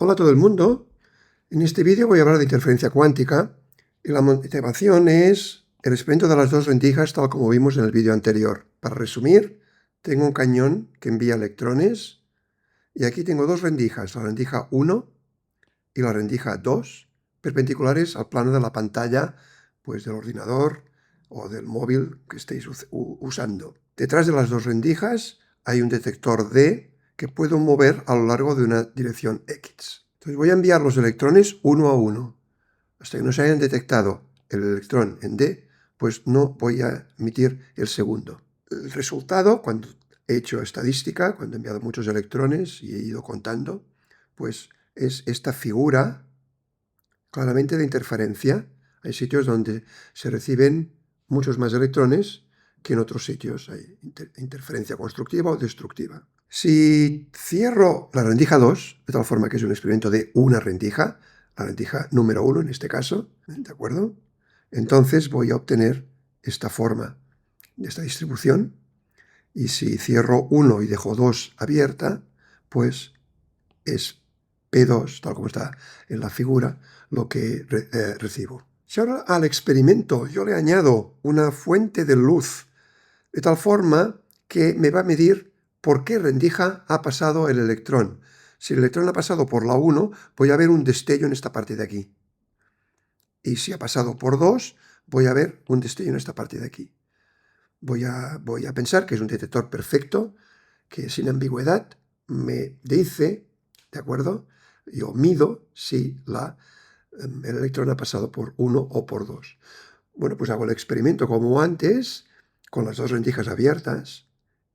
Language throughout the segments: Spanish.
Hola a todo el mundo. En este vídeo voy a hablar de interferencia cuántica y la motivación es el experimento de las dos rendijas tal como vimos en el vídeo anterior. Para resumir, tengo un cañón que envía electrones y aquí tengo dos rendijas, la rendija 1 y la rendija 2, perpendiculares al plano de la pantalla pues, del ordenador o del móvil que estéis usando. Detrás de las dos rendijas hay un detector D que puedo mover a lo largo de una dirección X. Entonces voy a enviar los electrones uno a uno. Hasta que no se hayan detectado el electrón en D, pues no voy a emitir el segundo. El resultado, cuando he hecho estadística, cuando he enviado muchos electrones y he ido contando, pues es esta figura claramente de interferencia. Hay sitios donde se reciben muchos más electrones que en otros sitios. Hay interferencia constructiva o destructiva. Si cierro la rendija 2, de tal forma que es un experimento de una rendija, la rendija número 1 en este caso, ¿de acuerdo? Entonces voy a obtener esta forma de esta distribución. Y si cierro 1 y dejo 2 abierta, pues es P2, tal como está en la figura, lo que recibo. Si ahora al experimento yo le añado una fuente de luz, de tal forma que me va a medir por qué rendija ha pasado el electrón. Si el electrón ha pasado por la 1, voy a ver un destello en esta parte de aquí. Y si ha pasado por 2, voy a ver un destello en esta parte de aquí. Voy a pensar que es un detector perfecto, que sin ambigüedad me dice, ¿de acuerdo? Yo mido si el electrón ha pasado por 1 o por 2. Bueno, pues hago el experimento como antes, con las dos rendijas abiertas,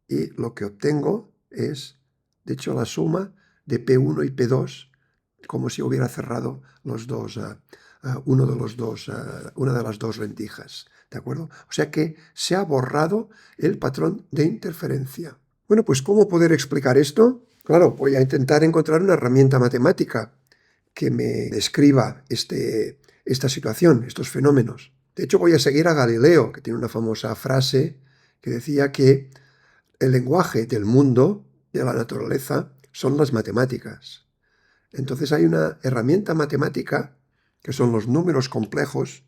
y lo que obtengo es, de hecho, la suma de P1 y P2, como si hubiera cerrado los dos, una de las dos rendijas, ¿de acuerdo? O sea que se ha borrado el patrón de interferencia. Bueno, pues ¿cómo poder explicar esto? Claro, voy a intentar encontrar una herramienta matemática que me describa esta situación, estos fenómenos. De hecho, voy a seguir a Galileo, que tiene una famosa frase que decía que el lenguaje del mundo, de la naturaleza, son las matemáticas. Entonces hay una herramienta matemática, que son los números complejos,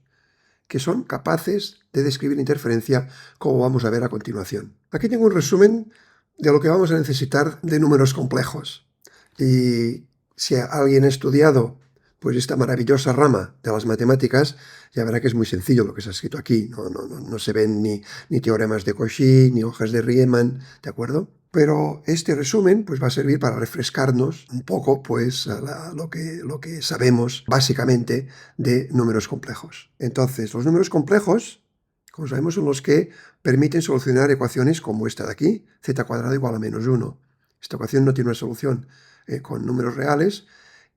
que son capaces de describir interferencia, como vamos a ver a continuación. Aquí tengo un resumen de lo que vamos a necesitar de números complejos. Y si alguien ha estudiado pues esta maravillosa rama de las matemáticas, ya verá que es muy sencillo lo que se ha escrito aquí. No se ven ni teoremas de Cauchy, ni hojas de Riemann, ¿de acuerdo? Pero este resumen pues, va a servir para refrescarnos un poco pues, lo que sabemos básicamente de números complejos. Entonces, los números complejos, como sabemos, son los que permiten solucionar ecuaciones como esta de aquí, z² igual a menos 1. Esta ecuación no tiene una solución con números reales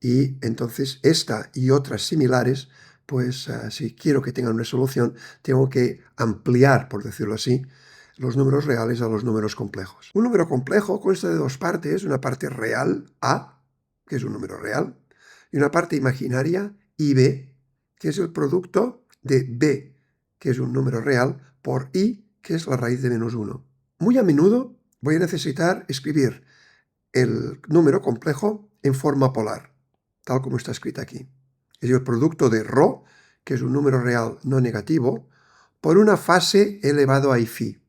y entonces esta y otras similares, pues si quiero que tengan una solución, tengo que ampliar, por decirlo así, los números reales a los números complejos. Un número complejo consta de dos partes, una parte real, A, que es un número real, y una parte imaginaria, IB, que es el producto de B, que es un número real, por I, que es la raíz de menos 1. Muy a menudo voy a necesitar escribir el número complejo en forma polar, tal como está escrita aquí. Es el producto de ρ, que es un número real no negativo, por una fase elevado a I∝.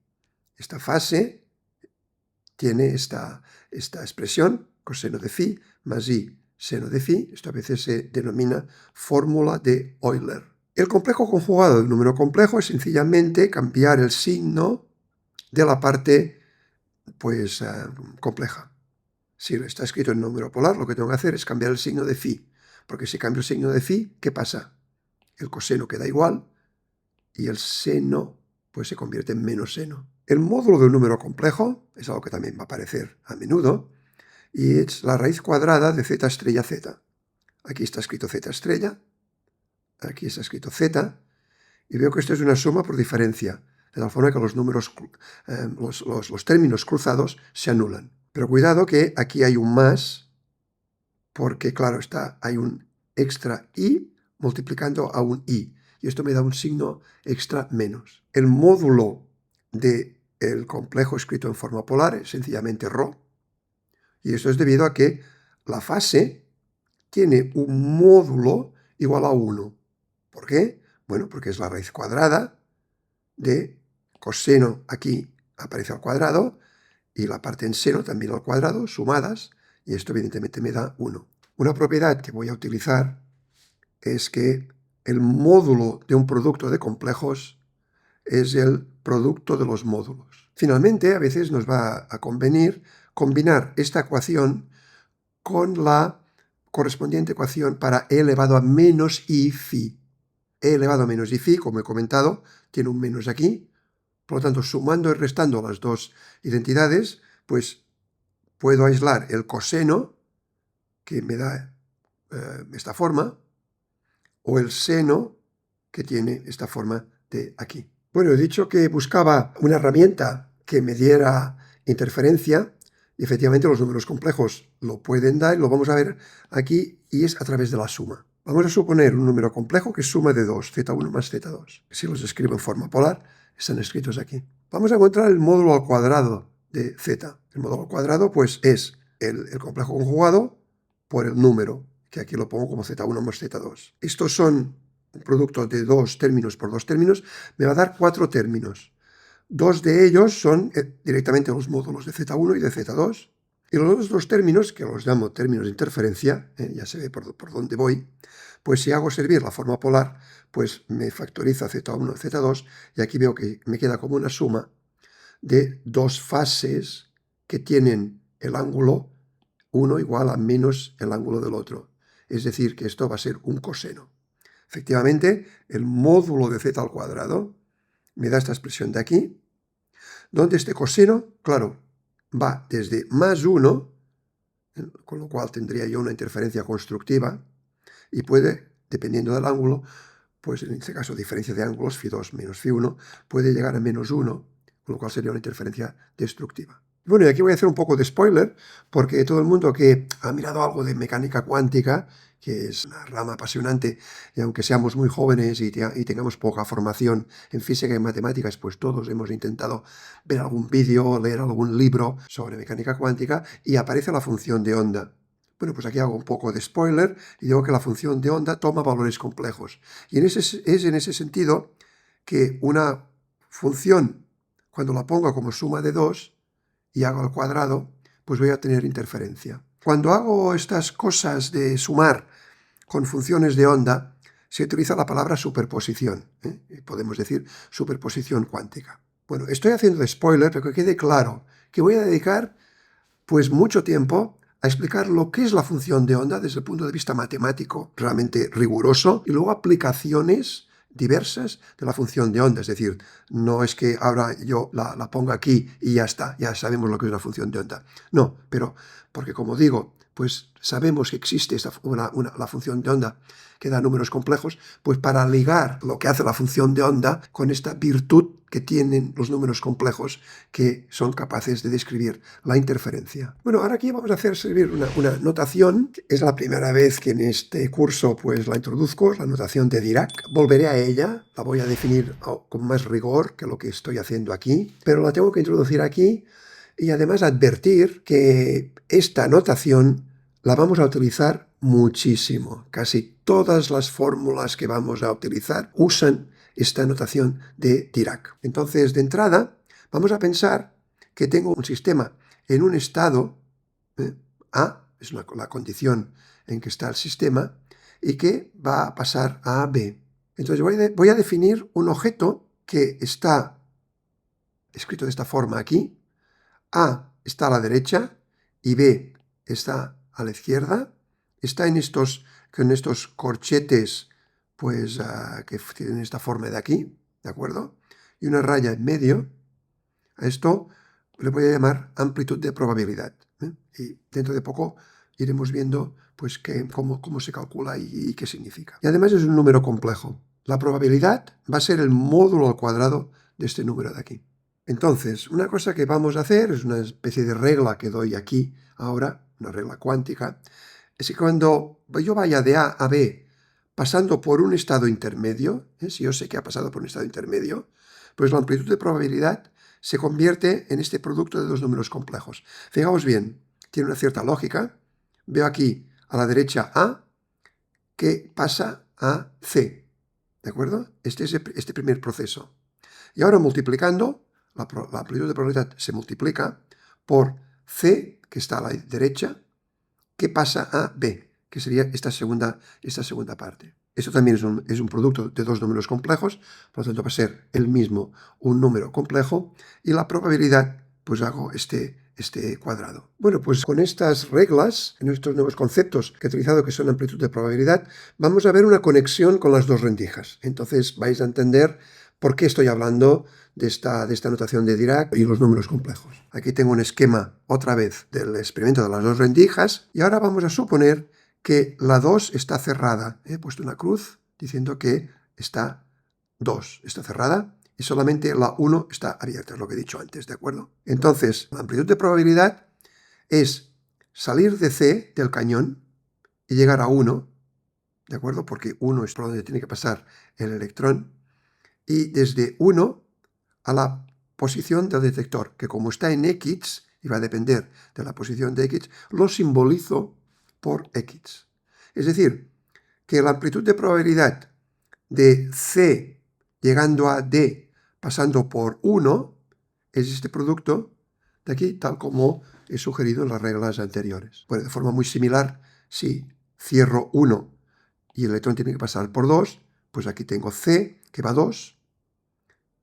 Esta fase tiene esta expresión, coseno de phi más I seno de phi. Esto a veces se denomina fórmula de Euler. El complejo conjugado del número complejo es sencillamente cambiar el signo de la parte pues, compleja. Si está escrito en número polar, lo que tengo que hacer es cambiar el signo de phi, porque si cambio el signo de phi, ¿qué pasa? El coseno queda igual y el seno pues se convierte en menos seno. El módulo de un número complejo es algo que también va a aparecer a menudo y es la raíz cuadrada de z estrella z. Aquí está escrito z estrella, aquí está escrito z, y veo que esto es una suma por diferencia, de tal forma que los números, los términos cruzados se anulan. Pero cuidado que aquí hay un más, porque claro, hay un extra i multiplicando a un i, y esto me da un signo extra menos. El módulo del complejo escrito en forma polar es sencillamente ρ, y esto es debido a que la fase tiene un módulo igual a 1. ¿Por qué? Bueno, porque es la raíz cuadrada de coseno, aquí aparece al cuadrado, y la parte en seno también al cuadrado, sumadas, y esto evidentemente me da 1. Una propiedad que voy a utilizar es que el módulo de un producto de complejos es el producto de los módulos. Finalmente, a veces nos va a convenir combinar esta ecuación con la correspondiente ecuación para e elevado a menos i phi. E elevado a menos i phi, como he comentado, tiene un menos aquí. Por lo tanto, sumando y restando las dos identidades, pues puedo aislar el coseno, que me da esta forma, o el seno, que tiene esta forma de aquí. Bueno, he dicho que buscaba una herramienta que me diera interferencia, y efectivamente los números complejos lo pueden dar, y lo vamos a ver aquí, y es a través de la suma. Vamos a suponer un número complejo que es suma de 2, z1 más z2. Si los escribo en forma polar, están escritos aquí. Vamos a encontrar el módulo al cuadrado de z. El módulo al cuadrado, pues, es el complejo conjugado por el número, que aquí lo pongo como z1 más z2. Estos son un producto de dos términos por dos términos, me va a dar 4 términos. Dos de ellos son directamente los módulos de z1 y de z2. Y los otros dos términos, que los llamo términos de interferencia, ya se ve por dónde voy, pues si hago servir la forma polar, pues me factoriza z1 y z2, y aquí veo que me queda como una suma de dos fases que tienen el ángulo uno igual a menos el ángulo del otro. Es decir, que esto va a ser un coseno. Efectivamente, el módulo de z al cuadrado me da esta expresión de aquí, donde este coseno, claro, va desde más 1, con lo cual tendría yo una interferencia constructiva, y puede, dependiendo del ángulo, pues en este caso diferencia de ángulos, φ2 menos φ1, puede llegar a menos 1, con lo cual sería una interferencia destructiva. Bueno, y aquí voy a hacer un poco de spoiler, porque todo el mundo que ha mirado algo de mecánica cuántica, que es una rama apasionante, y aunque seamos muy jóvenes y tengamos poca formación en física y matemáticas, pues todos hemos intentado ver algún vídeo o leer algún libro sobre mecánica cuántica, y aparece la función de onda. Bueno, pues aquí hago un poco de spoiler y digo que la función de onda toma valores complejos. Y es en ese sentido que una función, cuando la pongo como suma de 2 y hago al cuadrado, pues voy a tener interferencia. Cuando hago estas cosas de sumar con funciones de onda, se utiliza la palabra superposición. Podemos decir superposición cuántica. Bueno, estoy haciendo de spoiler, pero que quede claro que voy a dedicar pues mucho tiempo a explicar lo que es la función de onda desde el punto de vista matemático realmente riguroso, y luego aplicaciones diversas de la función de onda. Es decir, no es que ahora yo la ponga aquí y ya está, ya sabemos lo que es una función de onda. No, pero porque como digo, pues sabemos que existe la función de onda que da números complejos, pues para ligar lo que hace la función de onda con esta virtud que tienen los números complejos, que son capaces de describir la interferencia. Bueno, ahora aquí vamos a hacer servir una notación. Es la primera vez que en este curso pues la introduzco, la notación de Dirac. Volveré a ella, la voy a definir con más rigor que lo que estoy haciendo aquí, pero la tengo que introducir aquí y además advertir que esta notación la vamos a utilizar muchísimo. Casi todas las fórmulas que vamos a utilizar usan esta notación de Dirac. Entonces, de entrada, vamos a pensar que tengo un sistema en un estado, A, es la condición en que está el sistema, y que va a pasar a B. Entonces voy a definir un objeto que está escrito de esta forma aquí. A está a la derecha y B está a la izquierda. Está con estos corchetes pues que tienen esta forma de aquí, ¿de acuerdo? Y una raya en medio. A esto le voy a llamar amplitud de probabilidad. Y dentro de poco iremos viendo pues cómo se calcula y qué significa. Y además es un número complejo. La probabilidad va a ser el módulo al cuadrado de este número de aquí. Entonces, una cosa que vamos a hacer, es una especie de regla que doy aquí ahora, una regla cuántica, es que cuando yo vaya de A a B pasando por un estado intermedio, si yo sé que ha pasado por un estado intermedio, pues la amplitud de probabilidad se convierte en este producto de dos números complejos. Fijaos bien, tiene una cierta lógica. Veo aquí a la derecha A que pasa a C. ¿De acuerdo? Este es este primer proceso. Y ahora multiplicando, la amplitud de probabilidad se multiplica por C, que está a la derecha, que pasa a B, que sería esta segunda parte. Esto también es un producto de dos números complejos, por lo tanto va a ser el mismo un número complejo, y la probabilidad, pues hago este cuadrado. Bueno, pues con estas reglas, en estos nuevos conceptos que he utilizado, que son amplitud de probabilidad, vamos a ver una conexión con las dos rendijas. Entonces vais a entender por qué estoy hablando de esta notación de Dirac y los números complejos. Aquí tengo un esquema, otra vez, del experimento de las dos rendijas, y ahora vamos a suponer que la 2 está cerrada. He puesto una cruz diciendo que está 2, está cerrada, y solamente la 1 está abierta, es lo que he dicho antes, ¿de acuerdo? Entonces, la amplitud de probabilidad es salir de C, del cañón, y llegar a 1, ¿de acuerdo? Porque 1 es por donde tiene que pasar el electrón, y desde 1 a la posición del detector, que como está en X, y va a depender de la posición de X, lo simbolizo por X. Es decir, que la amplitud de probabilidad de C llegando a D pasando por 1 es este producto de aquí, tal como he sugerido en las reglas anteriores. Bueno, de forma muy similar, si cierro 1 y el electrón tiene que pasar por 2, pues aquí tengo C que va a 2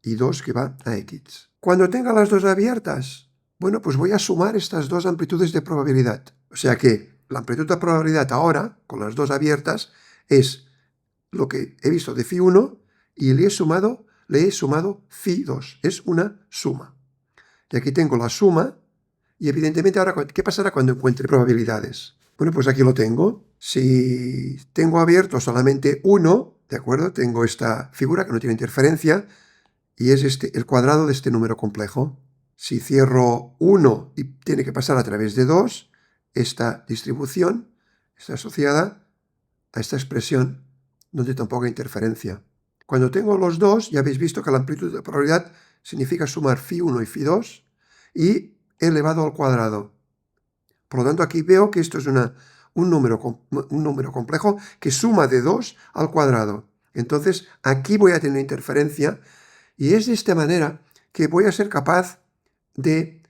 y 2 que va a X. Cuando tenga las dos abiertas, bueno, pues voy a sumar estas dos amplitudes de probabilidad. O sea que la amplitud de probabilidad ahora, con las dos abiertas, es lo que he visto de φ1 y le he sumado φ2. Es una suma. Y aquí tengo la suma y evidentemente ahora, ¿qué pasará cuando encuentre probabilidades? Bueno, pues aquí lo tengo. Si tengo abierto solamente 1, ¿de acuerdo? Tengo esta figura que no tiene interferencia y es el cuadrado de este número complejo. Si cierro 1 y tiene que pasar a través de 2, esta distribución está asociada a esta expresión donde tampoco hay interferencia. Cuando tengo los dos, ya habéis visto que la amplitud de probabilidad significa sumar φ1 y φ2 y elevado al cuadrado. Por lo tanto, aquí veo que esto es un número complejo que suma de 2 al cuadrado. Entonces, aquí voy a tener interferencia y es de esta manera que voy a ser capaz de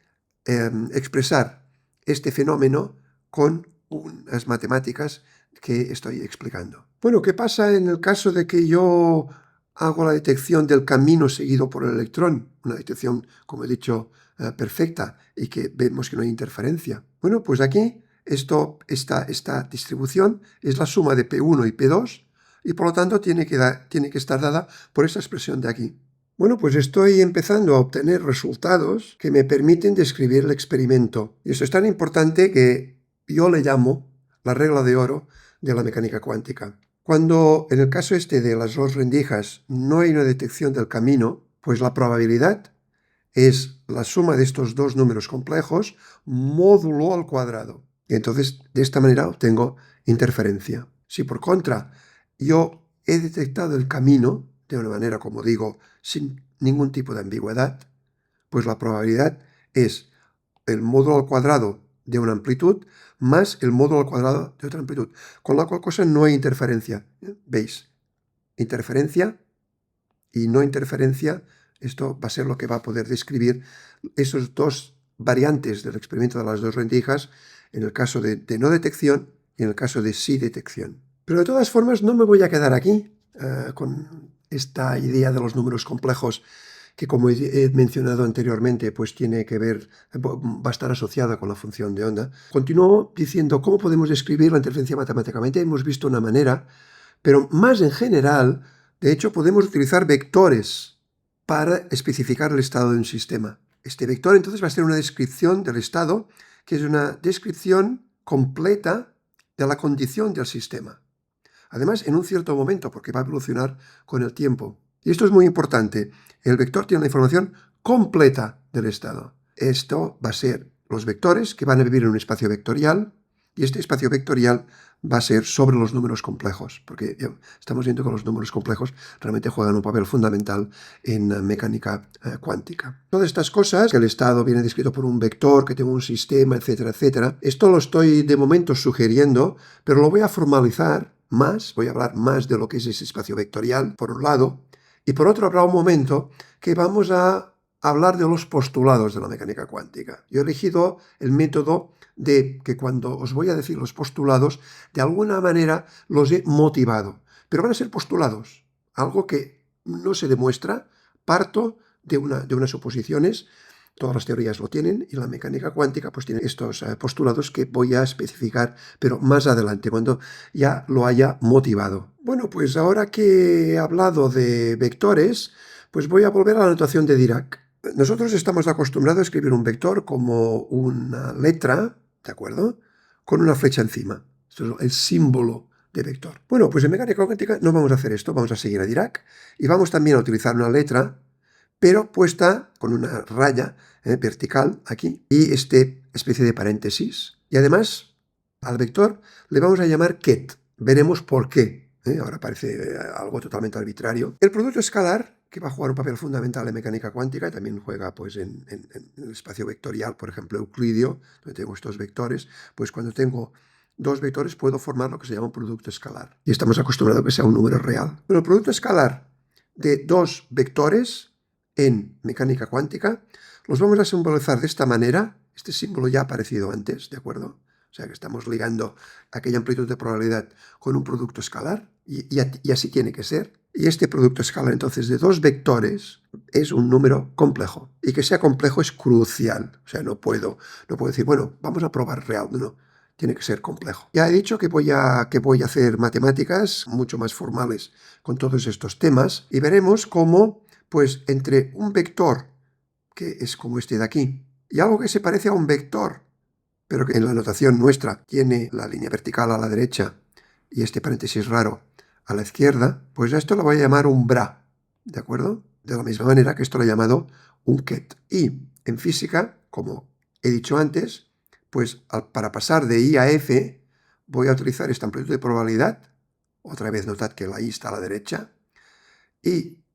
expresar este fenómeno con unas matemáticas que estoy explicando. Bueno, ¿qué pasa en el caso de que yo hago la detección del camino seguido por el electrón? Una detección, como he dicho, perfecta y que vemos que no hay interferencia. Bueno, pues aquí esta distribución es la suma de P1 y P2 y por lo tanto tiene que estar dada por esa expresión de aquí. Bueno, pues estoy empezando a obtener resultados que me permiten describir el experimento. Y esto es tan importante que yo le llamo la regla de oro de la mecánica cuántica. Cuando en el caso este de las dos rendijas no hay una detección del camino, pues la probabilidad es la suma de estos dos números complejos módulo al cuadrado. Y entonces de esta manera obtengo interferencia. Si por contra yo he detectado el camino de una manera, como digo, sin ningún tipo de ambigüedad, pues la probabilidad es el módulo al cuadrado de una amplitud más el módulo al cuadrado de otra amplitud, con la cual cosa no hay interferencia. ¿Veis? Interferencia y no interferencia, esto va a ser lo que va a poder describir esos dos variantes del experimento de las dos rendijas en el caso de no detección y en el caso de sí detección. Pero de todas formas no me voy a quedar aquí con esta idea de los números complejos que, como he mencionado anteriormente, pues tiene que ver, va a estar asociada con la función de onda. Continúo diciendo cómo podemos describir la interferencia matemáticamente. Hemos visto una manera, pero más en general, de hecho, podemos utilizar vectores para especificar el estado de un sistema. Este vector entonces va a ser una descripción del estado, que es una descripción completa de la condición del sistema. Además, en un cierto momento, porque va a evolucionar con el tiempo. Y esto es muy importante. El vector tiene la información completa del estado. Esto va a ser los vectores que van a vivir en un espacio vectorial Y este espacio vectorial va a ser sobre los números complejos, porque ya estamos viendo que los números complejos realmente juegan un papel fundamental en mecánica cuántica. Todas estas cosas, que el estado viene descrito por un vector, que tengo un sistema, etcétera, etcétera, esto lo estoy de momento sugiriendo, pero lo voy a formalizar más, voy a hablar más de lo que es ese espacio vectorial, por un lado, y por otro habrá un momento que vamos a hablar de los postulados de la mecánica cuántica. Yo he elegido el método de que cuando os voy a decir los postulados, de alguna manera los he motivado. Pero van a ser postulados, algo que no se demuestra, parto de unas suposiciones, todas las teorías lo tienen, y la mecánica cuántica pues tiene estos postulados que voy a especificar, pero más adelante, cuando ya lo haya motivado. Bueno, pues ahora que he hablado de vectores, pues voy a volver a la notación de Dirac. Nosotros estamos acostumbrados a escribir un vector como una letra, ¿de acuerdo?, con una flecha encima. Esto es el símbolo de vector. Bueno, pues en mecánica cuántica no vamos a hacer esto, vamos a seguir a Dirac y vamos también a utilizar una letra, pero puesta con una raya vertical aquí y especie de paréntesis. Y además al vector le vamos a llamar ket. Veremos por qué. Ahora parece algo totalmente arbitrario. El producto escalar, que va a jugar un papel fundamental en mecánica cuántica, también juega pues, en el espacio vectorial, por ejemplo, euclidio, donde tengo estos vectores, pues cuando tengo dos vectores puedo formar lo que se llama un producto escalar. Y estamos acostumbrados a que sea un número real. Pero el producto escalar de dos vectores en mecánica cuántica los vamos a simbolizar de esta manera. Este símbolo ya ha aparecido antes, ¿de acuerdo? O sea que estamos ligando aquella amplitud de probabilidad con un producto escalar y así tiene que ser. Y este producto escalar entonces de dos vectores es un número complejo. Y que sea complejo es crucial. O sea, no puedo decir, bueno, vamos a probar real. No, tiene que ser complejo. Ya he dicho que voy a hacer matemáticas mucho más formales con todos estos temas y veremos cómo, pues, entre un vector, que es como este de aquí, y algo que se parece a un vector, pero que en la notación nuestra tiene la línea vertical a la derecha y este paréntesis raro a la izquierda, pues a esto lo voy a llamar un bra, ¿de acuerdo? De la misma manera que esto lo he llamado un ket. Y en física, como he dicho antes, pues para pasar de I a F voy a utilizar esta amplitud de probabilidad. Otra vez notad que la I está a la derecha. Y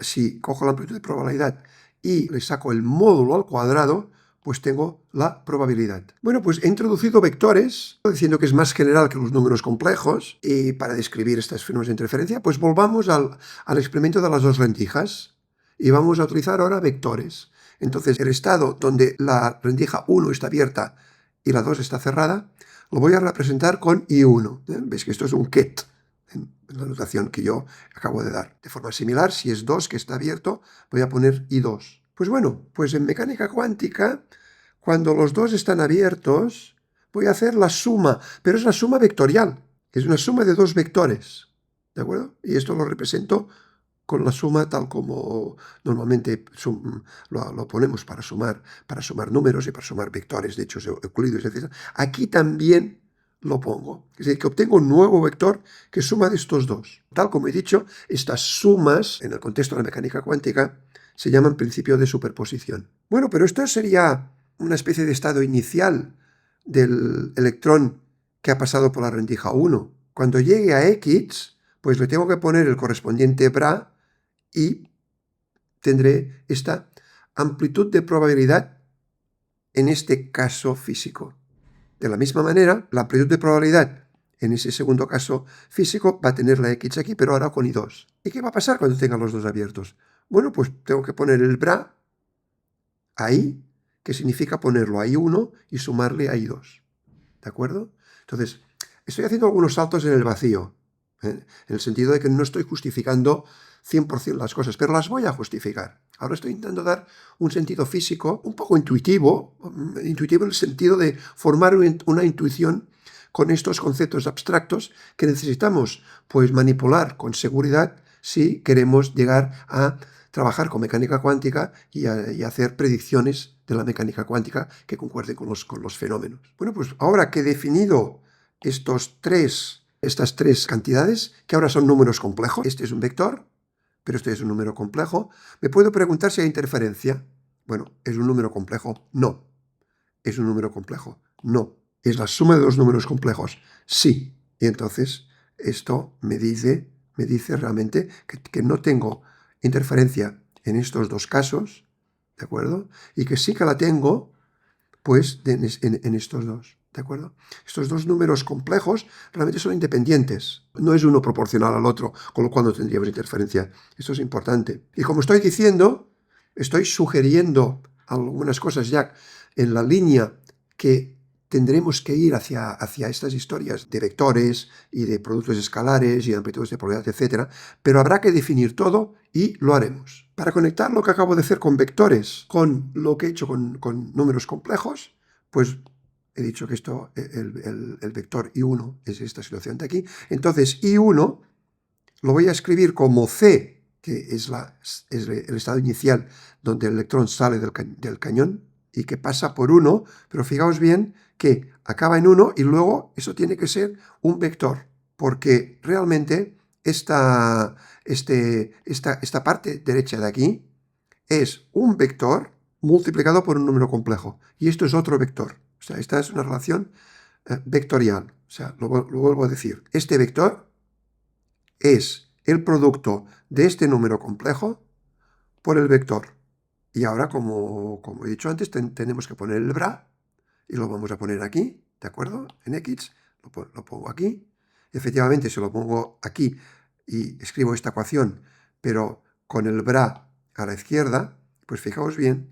si cojo la amplitud de probabilidad y le saco el módulo al cuadrado, pues tengo la probabilidad. Bueno, pues he introducido vectores, diciendo que es más general que los números complejos, y para describir estos fenómenos de interferencia, pues volvamos al experimento de las dos rendijas, y vamos a utilizar ahora vectores. Entonces, el estado donde la rendija 1 está abierta y la 2 está cerrada, lo voy a representar con I1. ¿Veis que esto es un ket? En la notación que yo acabo de dar. De forma similar, si es 2 que está abierto, voy a poner I2. Pues bueno, pues en mecánica cuántica, cuando los dos están abiertos, voy a hacer la suma, pero es la suma vectorial, es una suma de dos vectores, ¿de acuerdo? Y esto lo represento con la suma tal como normalmente lo ponemos para sumar números y para sumar vectores, de hecho, euclidios, etc. Aquí también lo pongo. Es decir, que obtengo un nuevo vector que suma de estos dos. Tal como he dicho, estas sumas, en el contexto de la mecánica cuántica, se llaman principio de superposición. Bueno, pero esto sería una especie de estado inicial del electrón que ha pasado por la rendija 1. Cuando llegue a X, pues le tengo que poner el correspondiente bra y tendré esta amplitud de probabilidad en este caso físico. De la misma manera, la amplitud de probabilidad en ese segundo caso físico va a tener la X aquí, pero ahora con I2. ¿Y qué va a pasar cuando tenga los dos abiertos? Bueno, pues tengo que poner el bra ahí, que significa ponerlo a I1 y sumarle a I2. ¿De acuerdo? Entonces, estoy haciendo algunos saltos en el vacío, en el sentido de que no estoy justificando 100% las cosas, pero las voy a justificar. Ahora estoy intentando dar un sentido físico un poco intuitivo en el sentido de formar una intuición con estos conceptos abstractos que necesitamos pues manipular con seguridad si queremos llegar a trabajar con mecánica cuántica y hacer predicciones de la mecánica cuántica que concuerden con los fenómenos. Bueno, pues ahora que he definido estas tres cantidades, que ahora son números complejos, este es un vector, pero este es un número complejo, me puedo preguntar si hay interferencia. Bueno, ¿es un número complejo? No. ¿Es un número complejo? No. ¿Es la suma de dos números complejos? Sí. Y entonces esto me dice realmente que no tengo interferencia en estos dos casos, ¿de acuerdo? Y que sí que la tengo, pues, en estos dos, ¿de acuerdo? Estos dos números complejos realmente son independientes. No es uno proporcional al otro, con lo cual no tendríamos interferencia. Esto es importante. Y como estoy diciendo, estoy sugiriendo algunas cosas ya en la línea que tendremos que ir hacia estas historias de vectores y de productos escalares y de amplitudes de probabilidad, etc. Pero habrá que definir todo y lo haremos. Para conectar lo que acabo de hacer con vectores con lo que he hecho con números complejos, pues he dicho que esto, el vector I1 es esta situación de aquí. Entonces I1 lo voy a escribir como C, que es el estado inicial donde el electrón sale del cañón y que pasa por 1, pero fijaos bien que acaba en 1 y luego eso tiene que ser un vector, porque realmente esta parte derecha de aquí es un vector multiplicado por un número complejo, y esto es otro vector. O sea, esta es una relación vectorial. O sea, lo vuelvo a decir. Este vector es el producto de este número complejo por el vector. Y ahora, como he dicho antes, tenemos que poner el bra, y lo vamos a poner aquí, ¿de acuerdo? En X, lo pongo aquí. Efectivamente, si lo pongo aquí y escribo esta ecuación, pero con el bra a la izquierda, pues fijaos bien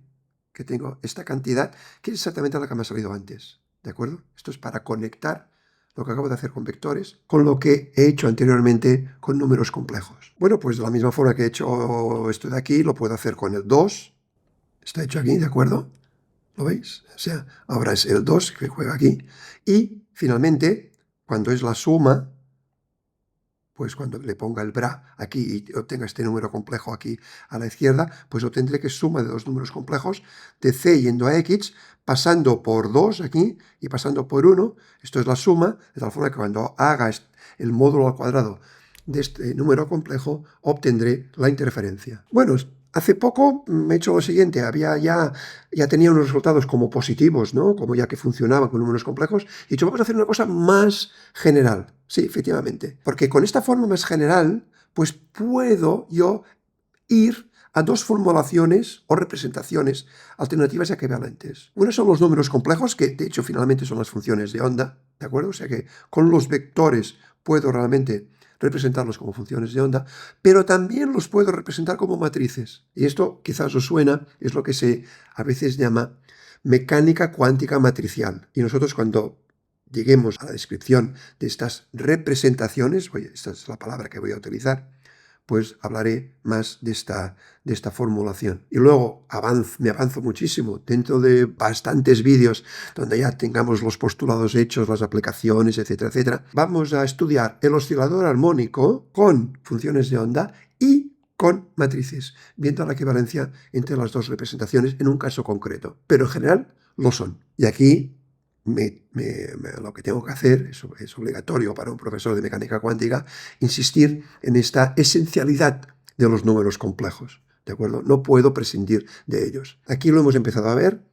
que tengo esta cantidad, que es exactamente la que me ha salido antes, ¿de acuerdo? Esto es para conectar lo que acabo de hacer con vectores, con lo que he hecho anteriormente con números complejos. Bueno, pues de la misma forma que he hecho esto de aquí, lo puedo hacer con el 2. Está hecho aquí, ¿de acuerdo? ¿Lo veis? O sea, ahora es el 2 que juega aquí. Y, finalmente, cuando es la suma, pues cuando le ponga el bra aquí y obtenga este número complejo aquí a la izquierda, pues obtendré que es suma de dos números complejos de C yendo a X, pasando por 2 aquí y pasando por 1. Esto es la suma, de tal forma que cuando haga el módulo al cuadrado de este número complejo, obtendré la interferencia. Bueno, hace poco me he hecho lo siguiente, ya tenía unos resultados como positivos, ¿no? Como ya que funcionaban con números complejos, y he dicho, vamos a hacer una cosa más general. Sí, efectivamente. Porque con esta forma más general, pues puedo yo ir a dos formulaciones o representaciones alternativas equivalentes. Una son los números complejos, que de hecho finalmente son las funciones de onda, ¿de acuerdo? O sea que con los vectores puedo realmente representarlos como funciones de onda, pero también los puedo representar como matrices. Y esto quizás os suena, es lo que se a veces llama mecánica cuántica matricial. Y nosotros cuando lleguemos a la descripción de estas representaciones, esta es la palabra que voy a utilizar, pues hablaré más de esta formulación. Y luego me avanzo muchísimo dentro de bastantes vídeos donde ya tengamos los postulados hechos, las aplicaciones, etcétera, etcétera. Vamos a estudiar el oscilador armónico con funciones de onda y con matrices, viendo la equivalencia entre las dos representaciones en un caso concreto. Pero en general lo son. Y aquí lo que tengo que hacer, es obligatorio para un profesor de mecánica cuántica, insistir en esta esencialidad de los números complejos, ¿de acuerdo? No puedo prescindir de ellos. Aquí lo hemos empezado a ver,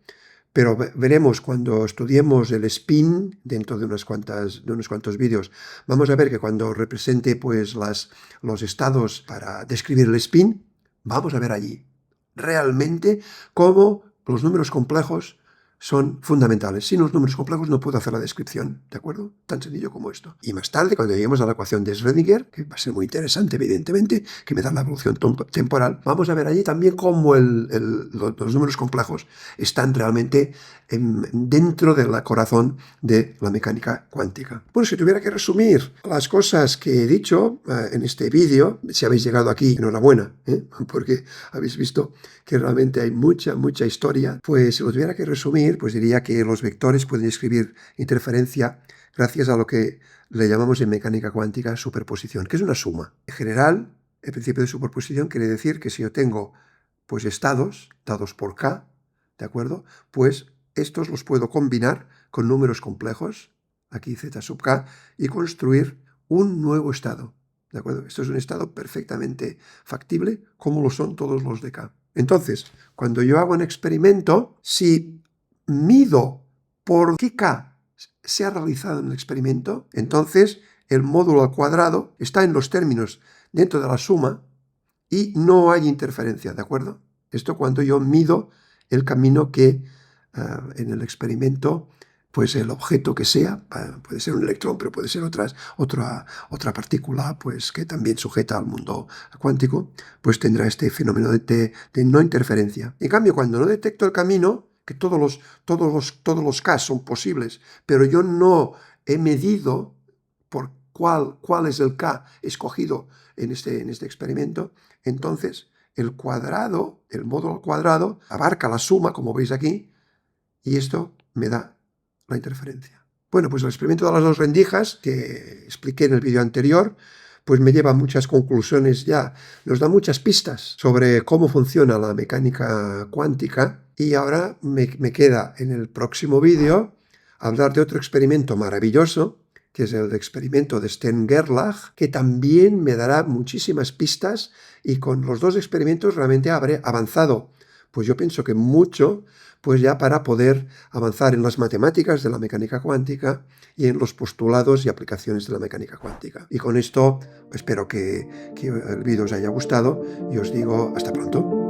pero veremos cuando estudiemos el spin, dentro de unos cuantos vídeos, vamos a ver que cuando represente pues, los estados para describir el spin, vamos a ver allí realmente cómo los números complejos son fundamentales. Sin los números complejos no puedo hacer la descripción, ¿de acuerdo? Tan sencillo como esto. Y más tarde, cuando lleguemos a la ecuación de Schrödinger, que va a ser muy interesante, evidentemente, que me da la evolución temporal, vamos a ver allí también cómo los números complejos están realmente dentro del corazón de la mecánica cuántica. Bueno, si tuviera que resumir las cosas que he dicho en este vídeo, si habéis llegado aquí, enhorabuena, porque habéis visto que realmente hay mucha historia, pues si lo tuviera que resumir, pues diría que los vectores pueden escribir interferencia gracias a lo que le llamamos en mecánica cuántica superposición, que es una suma. En general, el principio de superposición quiere decir que si yo tengo pues estados dados por K, ¿de acuerdo? Pues estos los puedo combinar con números complejos, aquí Z sub K, y construir un nuevo estado, ¿de acuerdo? Esto es un estado perfectamente factible, como lo son todos los de K. Entonces, cuando yo hago un experimento, si mido por qué K se ha realizado en el experimento, entonces el módulo al cuadrado está en los términos dentro de la suma y no hay interferencia, ¿de acuerdo? Esto cuando yo mido el camino que en el experimento, pues el objeto que sea, puede ser un electrón, pero puede ser otra partícula, pues que también sujeta al mundo cuántico, pues tendrá este fenómeno de no interferencia. En cambio, cuando no detecto el camino, que todos los K son posibles, pero yo no he medido por cuál es el K escogido en este experimento, entonces el cuadrado, el módulo al cuadrado, abarca la suma, como veis aquí, y esto me da la interferencia. Bueno, pues el experimento de las dos rendijas, que expliqué en el vídeo anterior, pues me lleva a muchas conclusiones ya, nos da muchas pistas sobre cómo funciona la mecánica cuántica, y ahora me queda en el próximo vídeo hablar de otro experimento maravilloso, que es el experimento de Stern-Gerlach, que también me dará muchísimas pistas, y con los dos experimentos realmente habré avanzado, pues yo pienso que mucho, pues ya para poder avanzar en las matemáticas de la mecánica cuántica y en los postulados y aplicaciones de la mecánica cuántica. Y con esto espero que el vídeo os haya gustado y os digo hasta pronto.